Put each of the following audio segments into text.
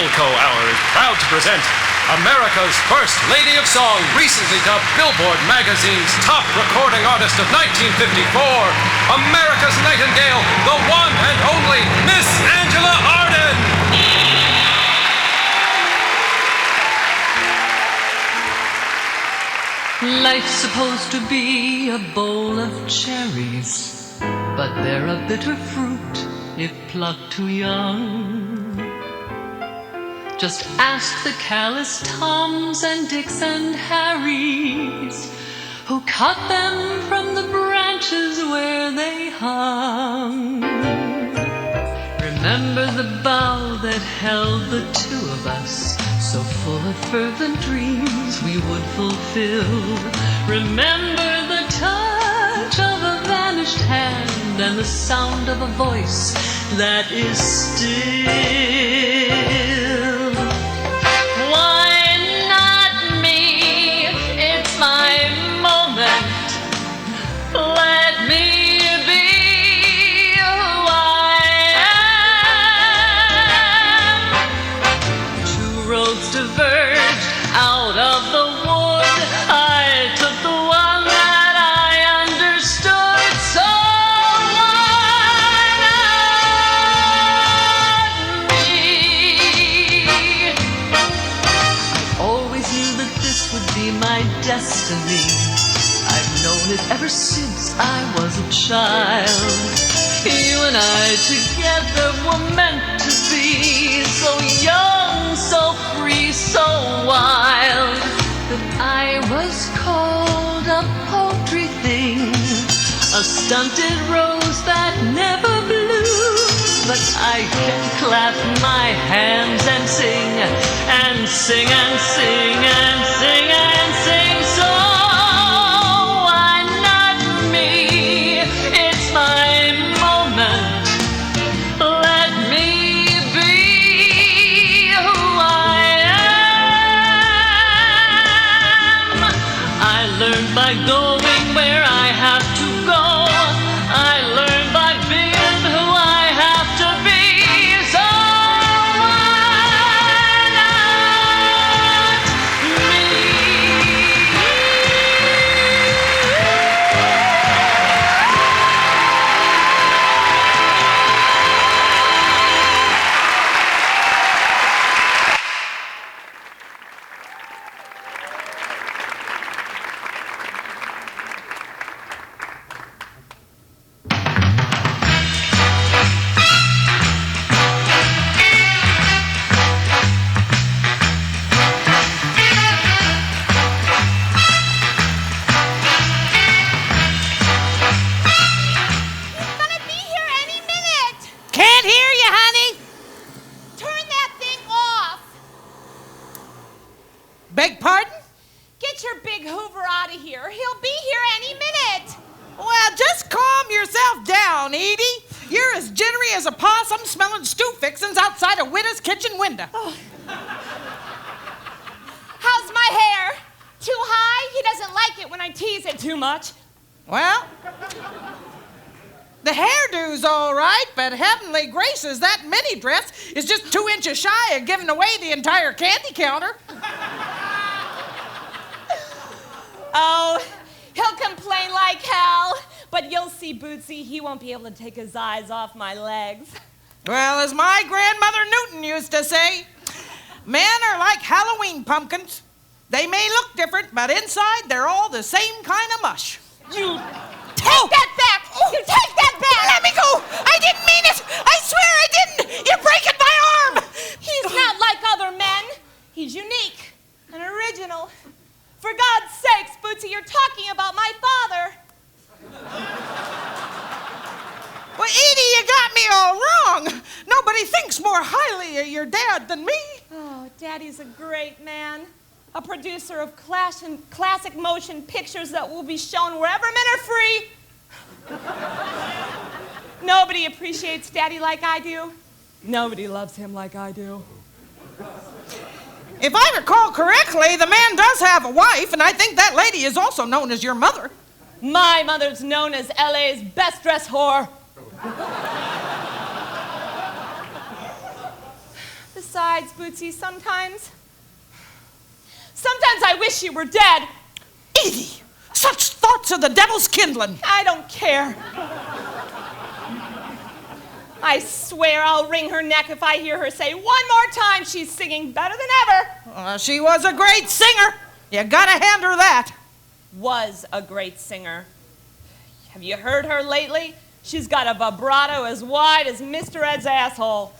Wilco Hour is proud to present America's First Lady of Song, recently dubbed Billboard Magazine's top recording artist of 1954, America's Nightingale, the one and only Miss Angela Arden. Life's supposed to be a bowl of cherries, but they're a bitter fruit if plucked too young. Just ask the callous Toms and Dicks and Harrys who cut them from the branches where they hung. Remember the bough that held the two of us, so full of fervent dreams we would fulfill. Remember the touch of a vanished hand and the sound of a voice that is still. Why not me? It's my moment. Let me be who I am. Two roads diverge out of the wood. I took the one that I understood. So why not me? I always knew that this would be my destiny. I've known it ever since I was a child. You and I together were meant to be so young, so free, so wild, that I was called a paltry thing, a stunted rose that never blooms. But I can clap my hands and sing, and sing, and sing, and sing, and sing. So why not me? It's my moment. Let me be who I am. I learned by going where I have to go. I learned by being who I have to be. So why not me? He's gonna be here any minute. Can't hear you, honey. Turn that thing off. Beg pardon? Get your big Hoover out of here. He'll be here any minute. Well, just calm yourself down, Edie. You're as jittery as a possum smelling stew fixins outside a widow's kitchen window. How's my hair? Too high? He doesn't like it when I tease it too much. Well, the hairdo's all right, but Heavenly Graces, that mini dress is just 2 inches shy of giving away the entire candy counter. Oh, he'll complain like hell. But you'll see, Bootsie, he won't be able to take his eyes off my legs. Well, as my grandmother Newton used to say, men are like Halloween pumpkins. They may look different, but inside they're all the same kind of mush. You take that back! You take that back! Let me go! I didn't mean it! I swear I didn't! You're breaking my arm! He's not like other men. He's unique and original. For God's sakes, Bootsie, you're talking about my father. Well, Edie, you got me all wrong. Nobody thinks more highly of your dad than me. Oh, Daddy's a great man. A producer of classic motion pictures that will be shown wherever men are free. Nobody appreciates Daddy like I do. Nobody loves him like I do. If I recall correctly, the man does have a wife, and I think that lady is also known as your mother. My mother's known as LA's best dressed whore. Besides, Bootsie, sometimes I wish you were dead. Edie, such thoughts are the devil's kindling. I don't care. I swear I'll wring her neck if I hear her say one more time she's singing better than ever. She was a great singer. You gotta hand her that. Was a great singer. Have you heard her lately? She's got a vibrato as wide as Mr. Ed's asshole.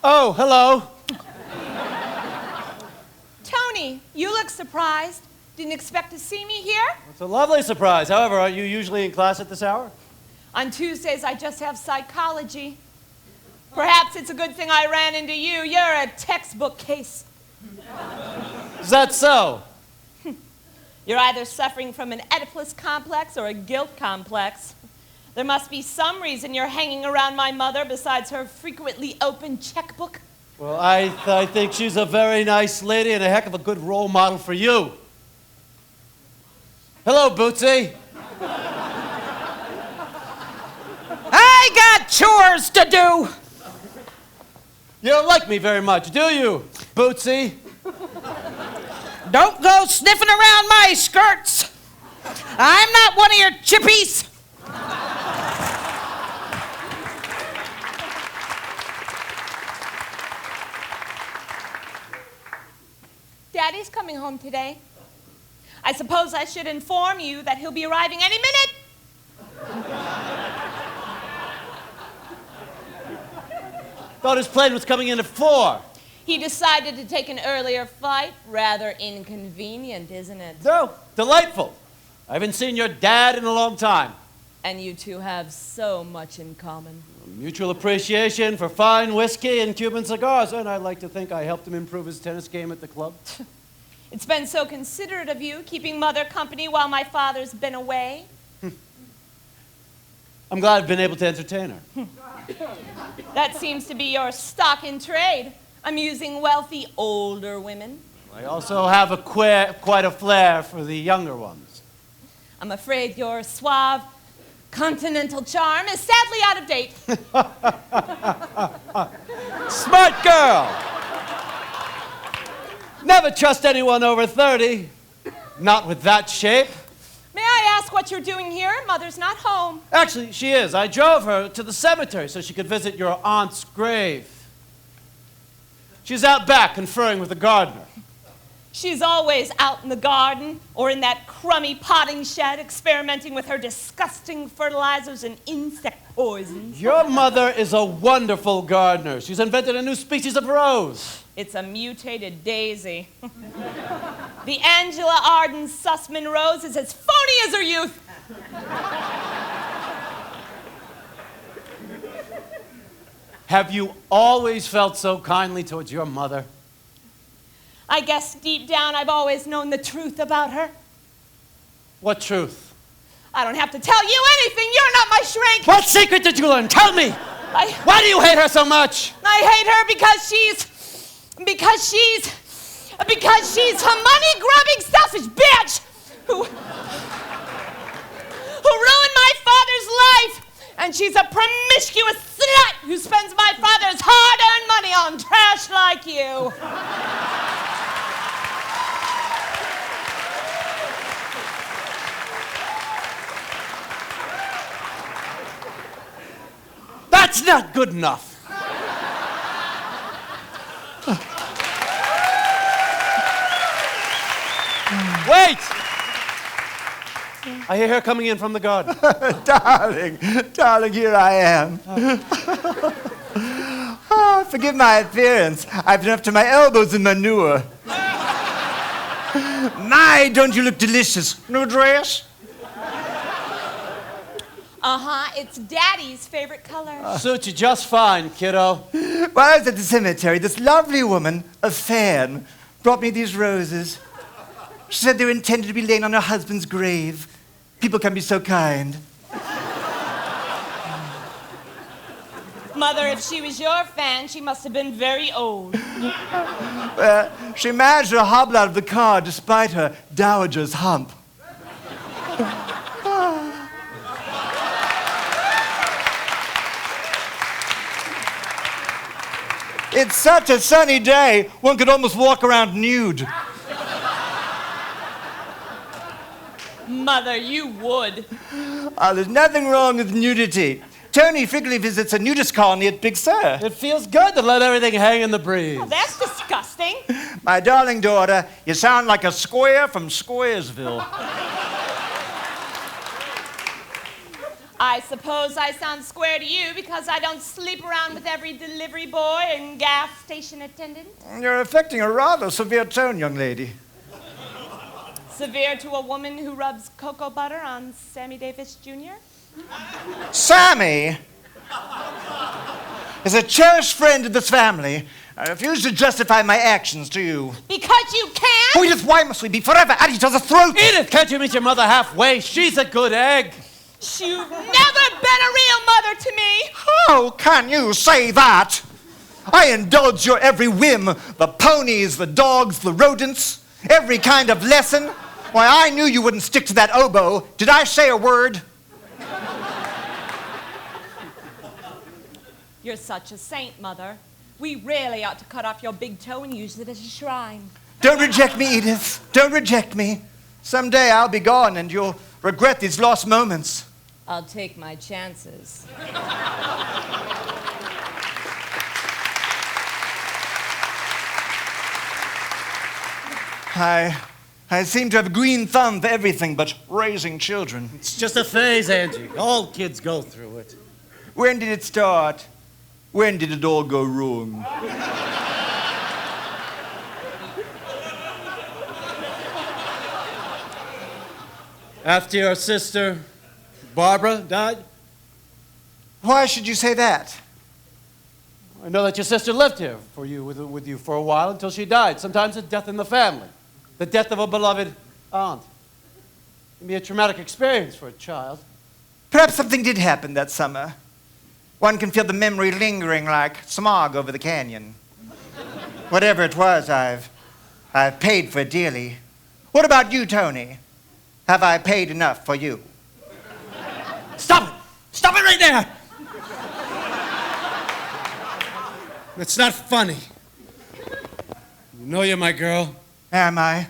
Oh, hello. Tony, you look surprised. Didn't expect to see me here? It's a lovely surprise. However, are you usually in class at this hour? On Tuesdays, I just have psychology. Perhaps it's a good thing I ran into you. You're a textbook case. Is that so? You're either suffering from an Oedipus complex or a guilt complex. There must be some reason you're hanging around my mother besides her frequently open checkbook. Well, I think she's a very nice lady and a heck of a good role model for you. Hello, Bootsie. I got chores to do. You don't like me very much, do you, Bootsie? Don't go sniffing around my skirts. I'm not one of your chippies. Daddy's coming home today. I suppose I should inform you that he'll be arriving any minute. Thought his plane was coming in at 4. He decided to take an earlier flight. Rather inconvenient, isn't it? No, delightful. I haven't seen your dad in a long time. And you two have so much in common. Mutual appreciation for fine whiskey and Cuban cigars, and I'd like to think I helped him improve his tennis game at the club. It's been so considerate of you, keeping Mother company while my father's been away. I'm glad I've been able to entertain her. That seems to be your stock in trade, amusing wealthy older women. I also have quite a flair for the younger ones. I'm afraid your suave, continental charm is sadly out of date. Smart girl! Never trust anyone over 30. Not with that shape. May I ask what you're doing here? Mother's not home. Actually, she is. I drove her to the cemetery so she could visit your aunt's grave. She's out back conferring with the gardener. She's always out in the garden or in that crummy potting shed experimenting with her disgusting fertilizers and insect poisons. Your mother is a wonderful gardener. She's invented a new species of rose. It's a mutated daisy. The Angela Arden Sussman rose is as phony as her youth. Have you always felt so kindly towards your mother? I guess deep down I've always known the truth about her. What truth? I don't have to tell you anything. You're not my shrink. What secret did you learn? Tell me! Why do you hate her so much? I hate her because she's a money-grubbing, selfish bitch who ruined my father's life. And she's a promiscuous slut who spends my father's hard-earned money on trash like you. That's not good enough. Wait! I hear her coming in from the garden. Darling, here I am. Oh, forgive my appearance. I've been up to my elbows in manure. My, don't you look delicious. No dress? It's Daddy's favorite color. Suits you just fine, kiddo. While I was at the cemetery, this lovely woman, a fan, brought me these roses. She said they were intended to be laying on her husband's grave. People can be so kind. Mother, if she was your fan, she must have been very old. She managed to hobble out of the car despite her dowager's hump. It's such a sunny day, one could almost walk around nude. Mother, you would. There's nothing wrong with nudity. Tony frequently visits a nudist colony at Big Sur. It feels good to let everything hang in the breeze. Oh, that's disgusting. My darling daughter, you sound like a square from Squaresville. I suppose I sound square to you because I don't sleep around with every delivery boy and gas station attendant. You're affecting a rather severe tone, young lady. Severe to a woman who rubs cocoa butter on Sammy Davis Jr.? Sammy is a cherished friend of this family. I refuse to justify my actions to you. Because you can't? Oh, Edith, why must we be forever at each other's throats? Edith, can't you meet your mother halfway? She's a good egg. You've never been a real mother to me. How can you say that? I indulge your every whim. The ponies, the dogs, the rodents, every kind of lesson. Why, I knew you wouldn't stick to that oboe. Did I say a word? You're such a saint, Mother. We really ought to cut off your big toe and use it as a shrine. Don't reject me, Edith. Don't reject me. Someday I'll be gone and you'll regret these lost moments. I'll take my chances. I seem to have a green thumb for everything but raising children. It's just a phase, Angie. All kids go through it. When did it start? When did it all go wrong? After your sister, Barbara, died? Why should you say that? I know that your sister lived here with you for a while until she died. Sometimes a death in the family. The death of a beloved aunt. It can be a traumatic experience for a child. Perhaps something did happen that summer. One can feel the memory lingering like smog over the canyon. Whatever it was, I've paid for it dearly. What about you, Tony? Have I paid enough for you? Stop it! Stop it right there! It's not funny. You know you're my girl. Am I?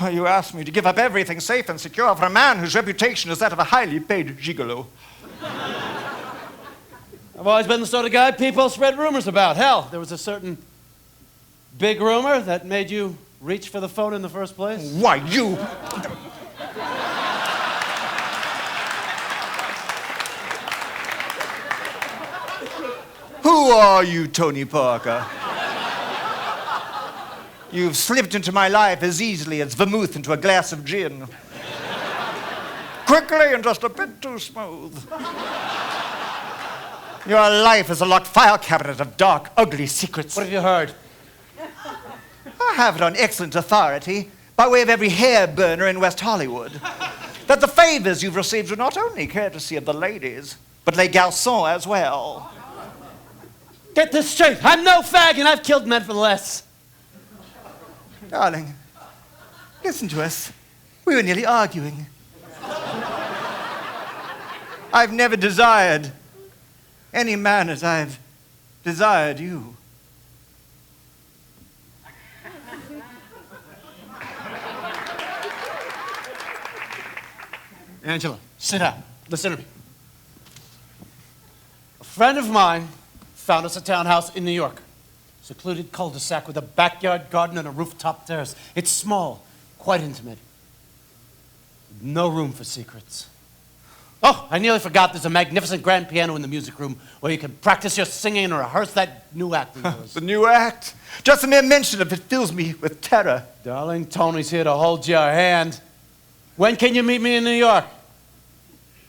Oh, you asked me to give up everything safe and secure for a man whose reputation is that of a highly paid gigolo. I've always been the sort of guy people spread rumors about. Hell, there was a certain big rumor that made you reach for the phone in the first place. Why, you... Who are you, Tony Parker? You've slipped into my life as easily as vermouth into a glass of gin. Quickly and just a bit too smooth. Your life is a locked file cabinet of dark, ugly secrets. What have you heard? I have it on excellent authority, by way of every hair burner in West Hollywood, that the favors you've received are not only courtesy of the ladies, but les garçons as well. Get this straight. I'm no fag and I've killed men for less. Darling, listen to us. We were nearly arguing. I've never desired any man as I've desired you. Angela, sit down. Listen to me. A friend of mine found us a townhouse in New York. Secluded cul-de-sac with a backyard garden and a rooftop terrace. It's small, quite intimate. No room for secrets. Oh, I nearly forgot there's a magnificent grand piano in the music room where you can practice your singing and rehearse that new act of yours. The new act? Just the mere mention of it fills me with terror. Darling, Tony's here to hold your hand. When can you meet me in New York?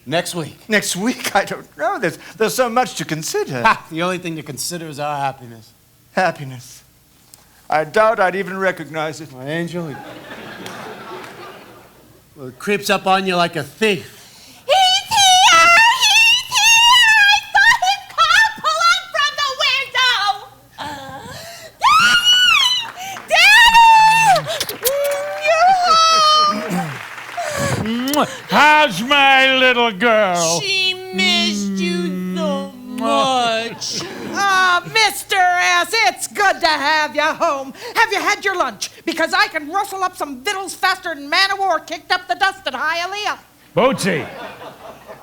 Next week. Next week? I don't know. There's so much to consider. Ha! The only thing to consider is our happiness. Happiness. I doubt I'd even recognize it. My angel, well, it creeps up on you like a thief. He's here! He's here! I saw his car pull up How's my little girl? She missed you so much. Ah, Mr. S., it's good to have you home. Have you had your lunch? Because I can rustle up some victuals faster than man of war kicked up the dust at Hialeah.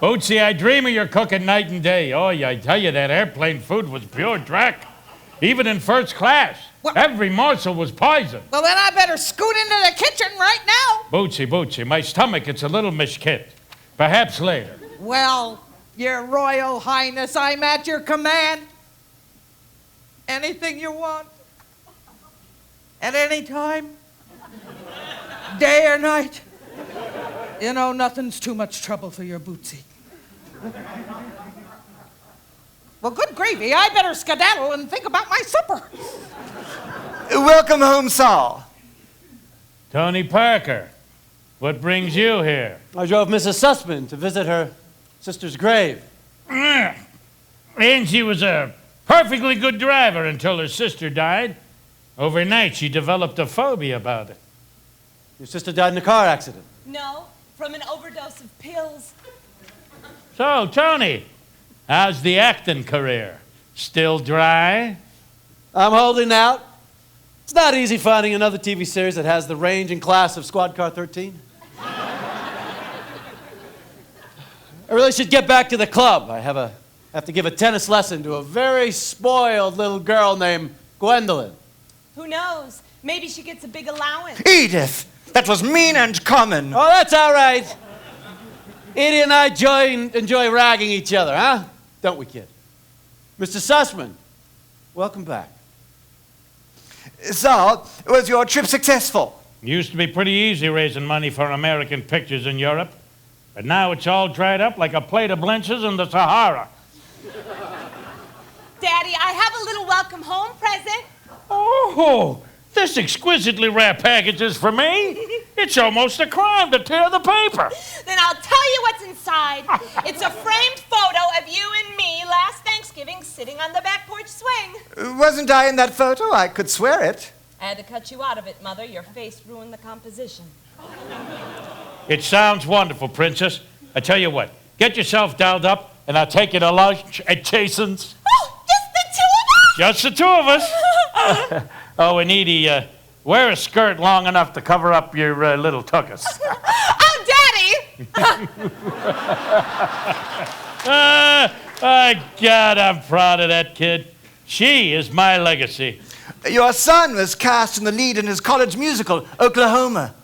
Bootsie, I dream of your cooking night and day. Oh, yeah, I tell you, that airplane food was pure dreck. Even in first class. Well, every morsel was poison. Well, then I better scoot into the kitchen right now. Bootsie, my stomach, it's a little mishkit. Perhaps later. Well, Your Royal Highness, I'm at your command. Anything you want. At any time. Day or night. You know, nothing's too much trouble for your Bootsie. Well, good gravy. I better skedaddle and think about my supper. Welcome home, Sol. Tony Parker, what brings you here? I drove Mrs. Sussman to visit her sister's grave. Angie was a perfectly good driver until her sister died. Overnight, she developed a phobia about it. Your sister died in a car accident. No, from an overdose of pills. So, Tony, how's the acting career? Still dry? I'm holding out. It's not easy finding another TV series that has the range and class of Squad Car 13. I really should get back to the club. I have to give a tennis lesson to a very spoiled little girl named Gwendolyn. Who knows? Maybe she gets a big allowance. Edith, that was mean and common. Oh, that's all right. Edie and I enjoy ragging each other, huh? Don't we, kid? Mr. Sussman, welcome back. Sol, was your trip successful? Used to be pretty easy raising money for American pictures in Europe. But now it's all dried up like a plate of blinches in the Sahara. Daddy, I have a little welcome home present. Oh, this exquisitely wrapped package is for me. It's almost a crime to tear the paper. Then I'll tell you what's inside. It's a framed photo of you and me last Thanksgiving sitting on the back porch swing. Wasn't I in that photo? I could swear it. I had to cut you out of it, Mother. Your face ruined the composition. It sounds wonderful, Princess. I tell you what, get yourself dialed up and I'll take you to lunch at Jason's. Oh, just the two of us? Just the two of us. Oh, and Edie, wear a skirt long enough to cover up your little tuchus. Oh, Daddy! God, I'm proud of that kid. She is my legacy. Your son was cast in the lead in his college musical, Oklahoma.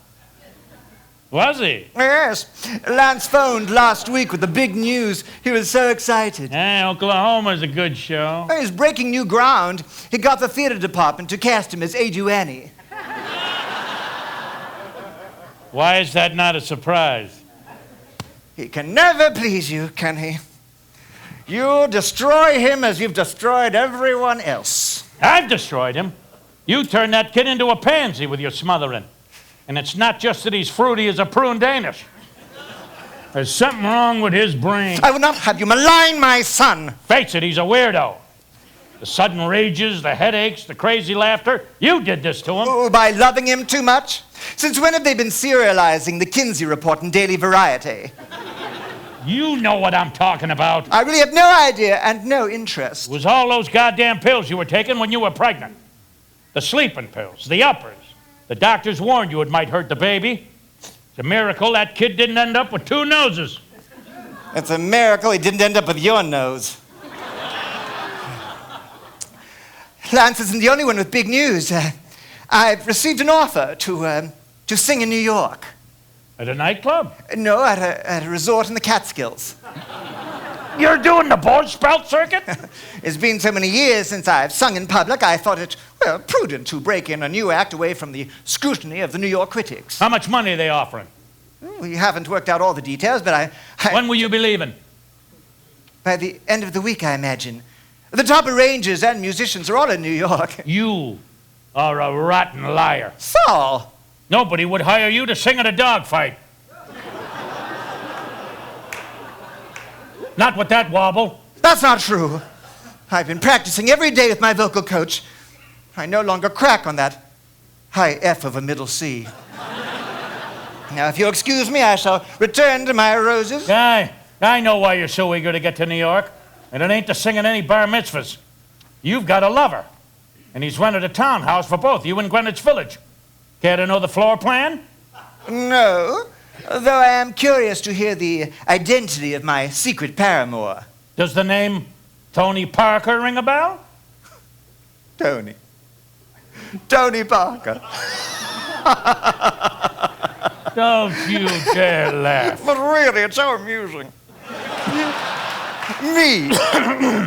Was he? Yes. Lance phoned last week with the big news. He was so excited. Oklahoma's a good show. He's breaking new ground. He got the theater department to cast him as Aju Annie. Why is that not a surprise? He can never please you, can he? You destroy him as you've destroyed everyone else. I've destroyed him. You turned that kid into a pansy with your smothering. And it's not just that he's fruity as a prune Danish. There's something wrong with his brain. I will not have you malign my son. Face it, he's a weirdo. The sudden rages, the headaches, the crazy laughter. You did this to him. Oh, by loving him too much? Since when have they been serializing the Kinsey Report in Daily Variety? You know what I'm talking about. I really have no idea and no interest. It was all those goddamn pills you were taking when you were pregnant. The sleeping pills, the uppers. The doctors warned you it might hurt the baby. It's a miracle that kid didn't end up with two noses. It's a miracle he didn't end up with your nose. Lance isn't the only one with big news. I've received an offer to sing in New York. At a nightclub? No, at a resort in the Catskills. You're doing the Borscht circuit? It's been so many years since I've sung in public, I thought it, prudent to break in a new act away from the scrutiny of the New York critics. How much money are they offering? We haven't worked out all the details, but I... When will you be leaving? By the end of the week, I imagine. The top arrangers and musicians are all in New York. You are a rotten liar. Sol! Nobody would hire you to sing at a dogfight. Not with that wobble. That's not true. I've been practicing every day with my vocal coach. I no longer crack on that high F of a middle C. Now, if you'll excuse me, I shall return to my roses. I know why you're so eager to get to New York, and it ain't to singing any bar mitzvahs. You've got a lover, and he's rented a townhouse for both you in Greenwich Village. Care to know the floor plan? No, though I am curious to hear the identity of my secret paramour. Does the name Tony Parker ring a bell? Tony Parker. Don't you dare laugh. But really, it's so amusing. Me,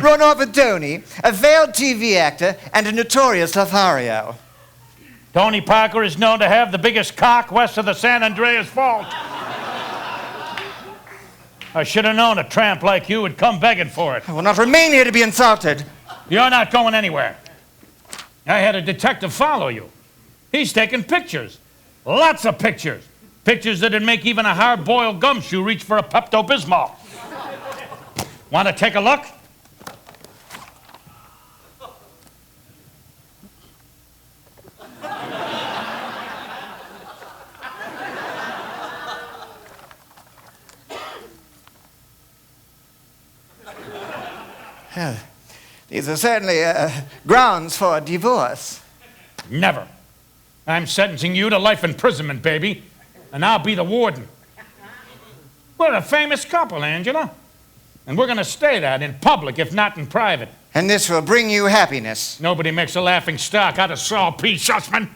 run off with Tony, a veiled TV actor and a notorious Lothario. Tony Parker is known to have the biggest cock west of the San Andreas Fault. I should have known a tramp like you would come begging for it. I will not remain here to be insulted. You're not going anywhere. I had a detective follow you. He's taking pictures. Lots of pictures. Pictures that'd make even a hard-boiled gumshoe reach for a Pepto-Bismol. Want to take a look? These are certainly grounds for divorce. Never. I'm sentencing you to life imprisonment, baby, and I'll be the warden. We're a famous couple, Angela, and we're going to stay that in public, if not in private. And this will bring you happiness. Nobody makes a laughing stock out of Sol Sussman.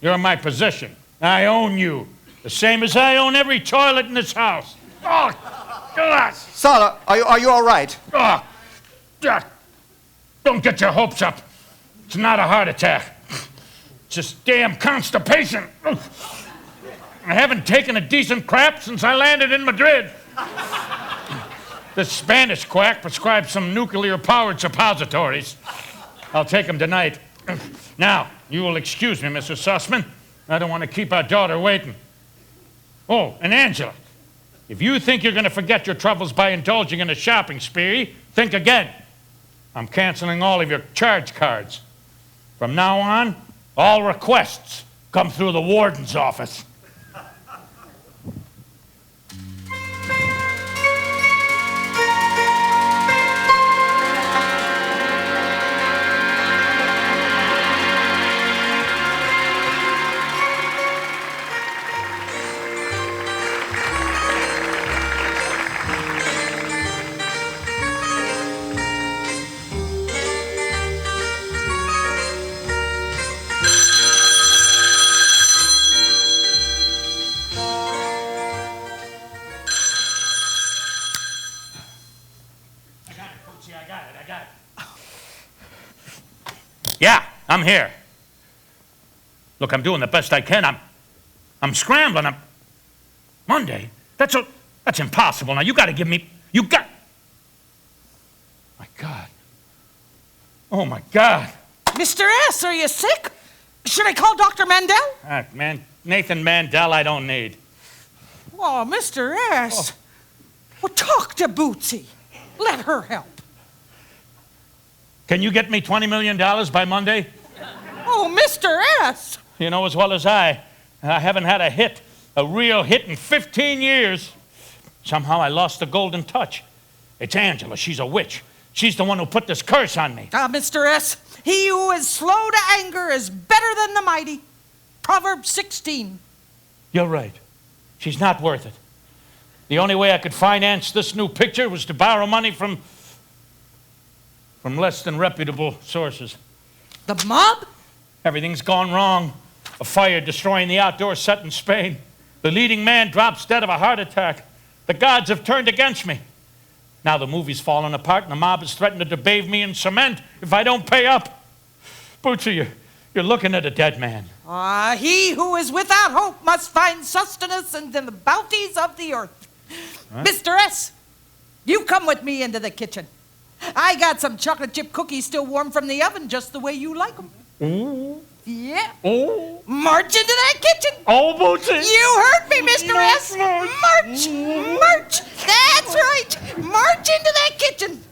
You're in my position. I own you, the same as I own every toilet in this house. Oh, God. Sol, are you all right? Oh, God. Don't get your hopes up. It's not a heart attack. It's just damn constipation. I haven't taken a decent crap since I landed in Madrid. This Spanish quack prescribed some nuclear-powered suppositories. I'll take them tonight. Now, you will excuse me, Mrs. Sussman. I don't want to keep our daughter waiting. Oh, and Angela, if you think you're going to forget your troubles by indulging in a shopping spree, think again. I'm canceling all of your charge cards. From now on, all requests come through the warden's office. Yeah, I'm here. Look, I'm doing the best I can. I'm scrambling. Monday? That's impossible. Now, you got to give me... My God. Oh, my God. Mr. S., are you sick? Should I call Dr. Mandel? Nathan Mandel I don't need. Oh, Mr. S. Well, talk to Bootsie. Let her help. Can you get me $20 million by Monday? Oh, Mr. S. You know as well as I haven't had a real hit in 15 years. Somehow I lost the golden touch. It's Angela. She's a witch. She's the one who put this curse on me. Mr. S., he who is slow to anger is better than the mighty. Proverbs 16. You're right. She's not worth it. The only way I could finance this new picture was to borrow money from less than reputable sources. The mob? Everything's gone wrong. A fire destroying the outdoor set in Spain. The leading man drops dead of a heart attack. The gods have turned against me. Now the movie's falling apart and the mob has threatened to bathe me in cement if I don't pay up. Bootsie, you're looking at a dead man. He who is without hope must find sustenance in the bounties of the earth. Huh? Mr. S., you come with me into the kitchen. I got some chocolate chip cookies still warm from the oven, just the way you like them. Ooh. Yeah. Oh. March into that kitchen. Oh, Bootsie. You heard me, Mr. S. March. March. That's right. March into that kitchen.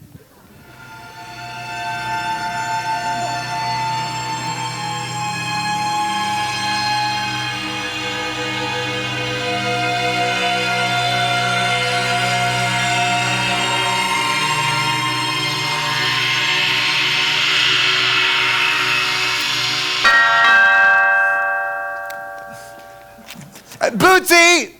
Bootsie!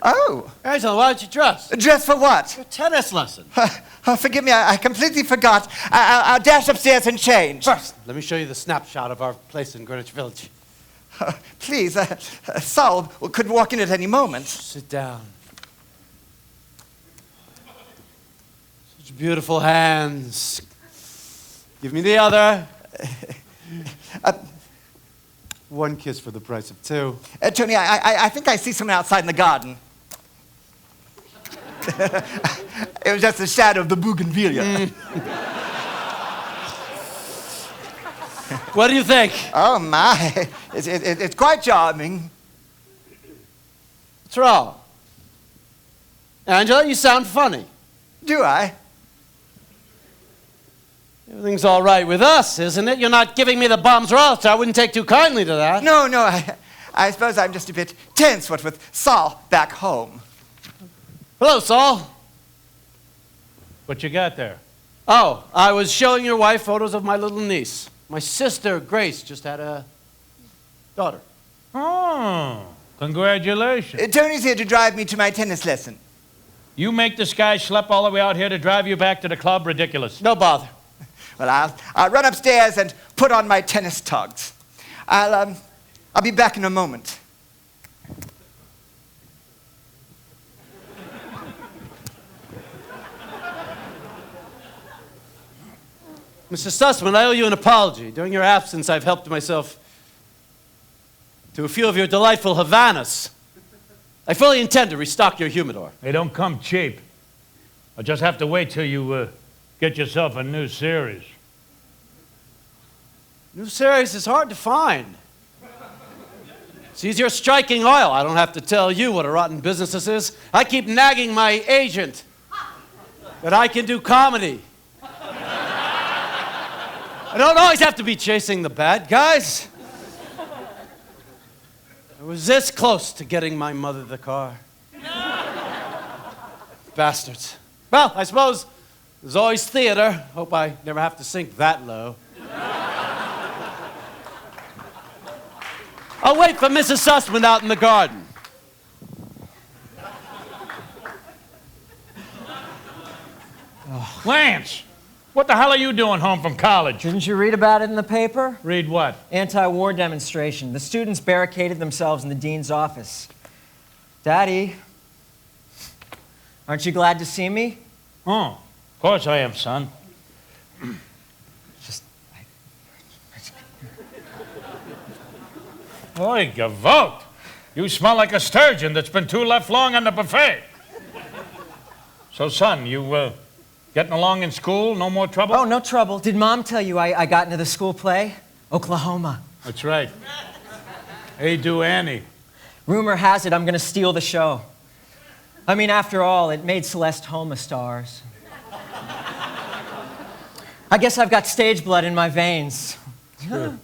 Oh. Angela, why don't you dress? Dress for what? Your tennis lesson. Oh, forgive me, I completely forgot. I'll dash upstairs and change. First, let me show you the snapshot of our place in Greenwich Village. Please, Sol could walk in at any moment. Sit down. Such beautiful hands. Give me the other. One kiss for the price of two. Tony, I think I see someone outside in the garden. It was just the shadow of the bougainvillea. What do you think? Oh, my. It's quite charming. What's wrong? Angela, you sound funny. Do I? Everything's all right with us, isn't it? You're not giving me the bum's rush. I wouldn't take too kindly to that. No, I suppose I'm just a bit tense, what with Sol back home. Hello, Sol. What you got there? Oh, I was showing your wife photos of my little niece. My sister, Grace, just had a daughter. Oh, congratulations. Tony's here to drive me to my tennis lesson. You make this guy schlep all the way out here to drive you back to the club? Ridiculous. No bother. Well, I'll run upstairs and put on my tennis togs. I'll be back in a moment. Mr. Sussman, I owe you an apology. During your absence, I've helped myself to a few of your delightful Havanas. I fully intend to restock your humidor. They don't come cheap. I'll just have to wait till you get yourself a new series. New series is hard to find. It's easier striking oil. I don't have to tell you what a rotten business this is. I keep nagging my agent that I can do comedy. I don't always have to be chasing the bad guys. I was this close to getting my mother the car. Bastards. Well, I suppose there's always theater. Hope I never have to sink that low. I'll wait for Mrs. Sussman out in the garden. Lance, what the hell are you doing home from college? Didn't you read about it in the paper? Read what? Anti-war demonstration. The students barricaded themselves in the dean's office. Daddy, aren't you glad to see me? Oh, of course I am, son. Boy, gavote. You smell like a sturgeon that's been too left long on the buffet. So, son, you getting along in school? No more trouble? Oh, no trouble. Did Mom tell you I got into the school play? Oklahoma. That's right. Hey, do Annie. Rumor has it I'm going to steal the show. I mean, after all, it made Celeste Homa stars. I guess I've got stage blood in my veins. Sure.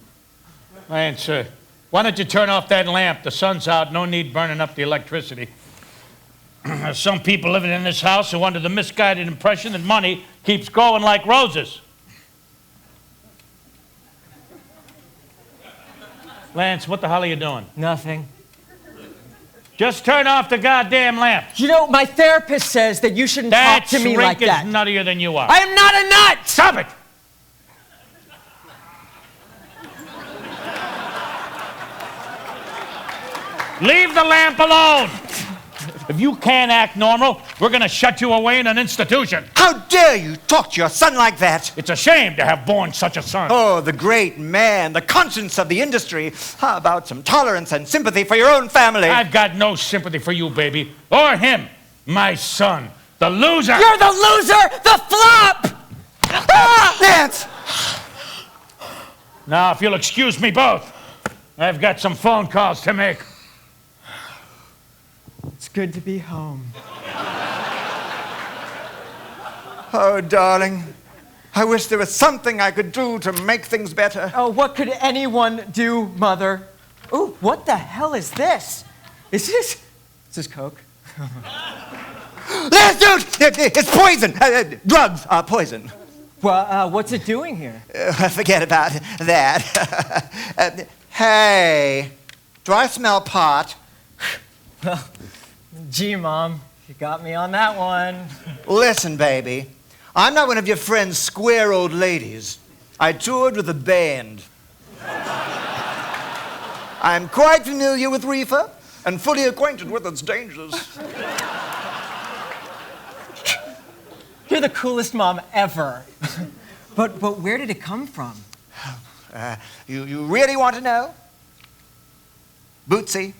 Lance, why don't you turn off that lamp? The sun's out. No need burning up the electricity. There's some people living in this house who are under the misguided impression that money keeps growing like roses. Lance, what the hell are you doing? Nothing. Just turn off the goddamn lamp. You know, my therapist says that you shouldn't talk to me like that. That shrink is nuttier than you are. I am not a nut! Stop it! Leave the lamp alone! If you can't act normal, we're going to shut you away in an institution. How dare you talk to your son like that? It's a shame to have born such a son. Oh, the great man, the conscience of the industry. How about some tolerance and sympathy for your own family? I've got no sympathy for you, baby. Or him, my son, the loser. You're the loser! The flop! Lance! Now, if you'll excuse me both, I've got some phone calls to make. It's good to be home. Oh, darling, I wish there was something I could do to make things better. Oh, what could anyone do, Mother? Ooh, what the hell is this? Is this Coke? Lance, dude! It's poison! Drugs are poison. Well, what's it doing here? Forget about that. Hey, do I smell pot? Gee, Mom, you got me on that one. Listen, baby, I'm not one of your friend's square old ladies. I toured with a band. I'm quite familiar with reefer and fully acquainted with its dangers. You're the coolest mom ever. But where did it come from? You really want to know? Bootsie,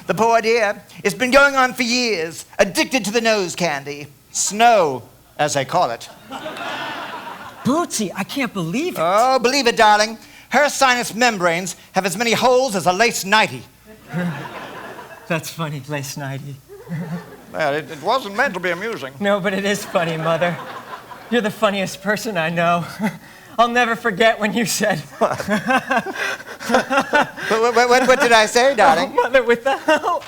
the poor dear, it's been going on for years, addicted to the nose candy. Snow, as they call it. Bootsie, I can't believe it. Oh, believe it, darling. Her sinus membranes have as many holes as a lace nightie. That's funny, lace nightie. Well, it wasn't meant to be amusing. No, but it is funny, Mother. You're the funniest person I know. I'll never forget when you said... What did I say, darling? Oh, Mother, with the help